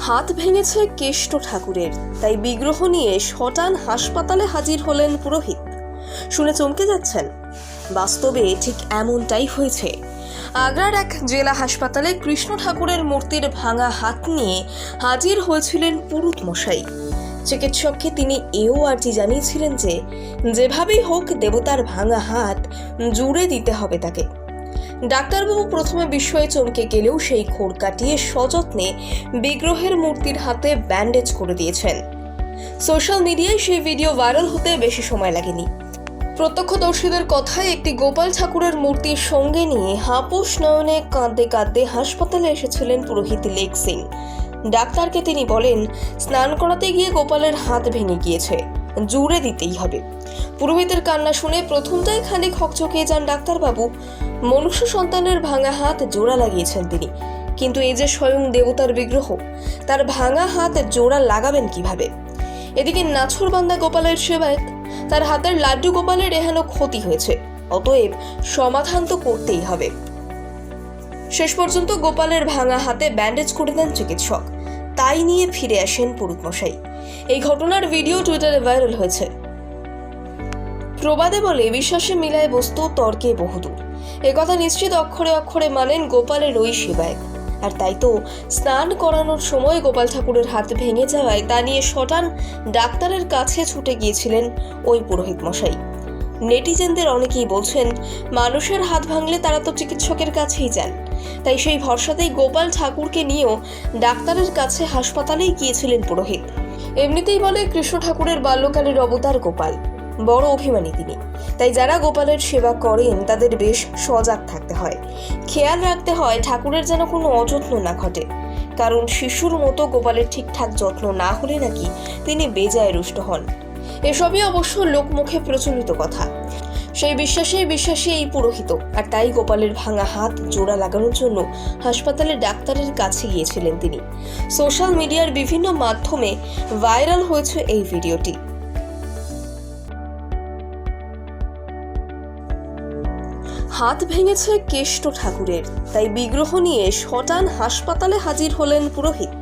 হাত ভেঙেছে কেষ্ট ঠাকুরের, তাই বিগ্রহ নিয়ে শটান হাসপাতালে হাজির হলেন পুরোহিত। শুনে চমকে যাচ্ছেন? বাস্তবে ঠিক এমনটাই হয়েছে। আগ্রার এক জেলা হাসপাতালে কৃষ্ণ ঠাকুরের মূর্তির ভাঙা হাত নিয়ে হাজির হয়েছিলেন পুরুত মশাই। চিকিৎসককে তিনি এও আর্জি জানিয়েছিলেন যে যেভাবেই হোক দেবতার ভাঙা হাত জুড়ে দিতে হবে তাকে। ডাক্তারবাবু প্রথমে বিস্ময়ে চমকে গেলেও সেই খোড় কাটিয়ে সযত্নে বিগ্রহের মূর্তির হাতে ব্যান্ডেজ করে দিয়েছেন। সোশ্যাল মিডিয়ায় সেই ভিডিও ভাইরাল হতে বেশি সময় লাগেনি। প্রত্যক্ষদর্শীদের কথায় একটি গোপাল ঠাকুরের মূর্তির সঙ্গে নিয়ে হাপুস নয়নে কাঁদতে কাঁদতে হাসপাতালে এসেছিলেন পুরোহিত লেক সিং। ডাক্তারকে তিনি বলেন, স্নান করাতে গিয়ে গোপালের হাত ভেঙে গিয়েছে, জুড়ে দিতেই হবে। পুরোহিতের কান্না শুনে প্রথমটাই খানিক হকচকিয়ে যান ডাক্তারবাবু। মনুষ্য সন্তানের ভাঙা হাত জোড়া লাগিয়েছেন তিনি, কিন্তু এই যে স্বয়ং দেবতার বিগ্রহ, তার ভাঙা হাত জোড়া লাগাবেন কিভাবে? এদিকে নাছোড়বান্দা গোপালের সেবায়ত, তার হাতের লাড্ডু গোপালের এহেন ক্ষতি হয়েছে, অতএব সমাধান তো করতেই হবে। শেষ পর্যন্ত গোপালের ভাঙা হাতে ব্যান্ডেজ করে দেন চিকিৎসক। তাই নিয়ে ফিরে আসেন পুরুত মশাই। এই ঘটনার ভিডিও টুইটারে ভাইরাল হয়েছে। প্রবাদে বলে, বিশ্বাসে মিলায় বস্তু, তর্কে বহুদূর। একথা নিশ্চিত অক্ষরে অক্ষরে মানেন গোপালের ওই সেবায়ক। আর তাই তো স্নান করানোর সময় গোপাল ঠাকুরের হাত ভেঙে যাওয়ায় তা নিয়ে শটান ডাক্তারের কাছে ছুটে গিয়েছিলেন ওই পুরোহিত মশাই। নেটিজেনদের অনেকেই বলছেন, মানুষের হাত ভাঙলে তারা তো চিকিৎসকের কাছেই যান, তাই সেই ভরসাতেই গোপাল ঠাকুরকে নিয়েও ডাক্তারের কাছে হাসপাতালেই গিয়েছিলেন পুরোহিত। এমনিতেই বলে, কৃষ্ণ ঠাকুরের বাল্যকালের অবতার গোপাল, বড় অভিমানী তিনি। তাই যারা গোপালের সেবা করেন তাদের বেশ সজাগ থাকতে হয়, খেয়াল রাখতে হয় ঠাকুরের যেন কোনো অযত্ন না ঘটে। কারণ শিশুর মতো গোপালের ঠিকঠাক যত্ন না হলে নাকি তিনি বেজায় রুষ্ট হন। এসবই অবশ্য লোকমুখে প্রচলিত কথা। সেই বিশ্বাসী এই পুরোহিত। আর তাই গোপালের ভাঙা হাত জোড়া লাগানোর জন্য হাসপাতালে ডাক্তারের কাছে গিয়েছিলেন তিনি। সোশ্যাল মিডিয়ার বিভিন্ন মাধ্যমে ভাইরাল হয়েছে এই ভিডিওটি। হাত ভেঙেছে কেষ্ট ঠাকুরের, তাই বিগ্রহ নিয়ে শটান হাসপাতালে হাজির হলেন পুরোহিত।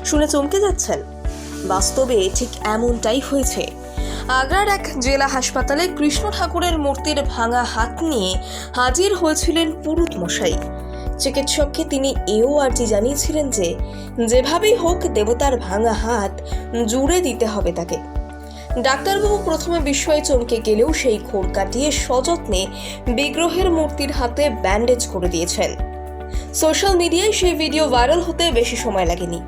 শুনে চমকে যাচ্ছেন? বাস্তবে ঠিক এমনটাই হয়েছে। আগ্রার এক জেলা হাসপাতালে কৃষ্ণ ঠাকুরের মূর্তির ভাঙা হাত নিয়ে হাজির হয়েছিলেন পুরুত মশাই। চিকিৎসককে তিনি এও আর্জি জানিয়েছিলেন যে যেভাবেই হোক দেবতার ভাঙা হাত জুড়ে দিতে হবে তাকে। ডাক্তারবাবু প্রথমে বিস্ময়ে চমকে গেলেও সেই খোড় কাটিয়ে সযত্নে বিগ্রহের মূর্তির হাতে ব্যান্ডেজ করে দিয়েছেন। সোশ্যাল মিডিয়ায় সেই ভিডিও ভাইরাল হতে বেশি সময় লাগেনি।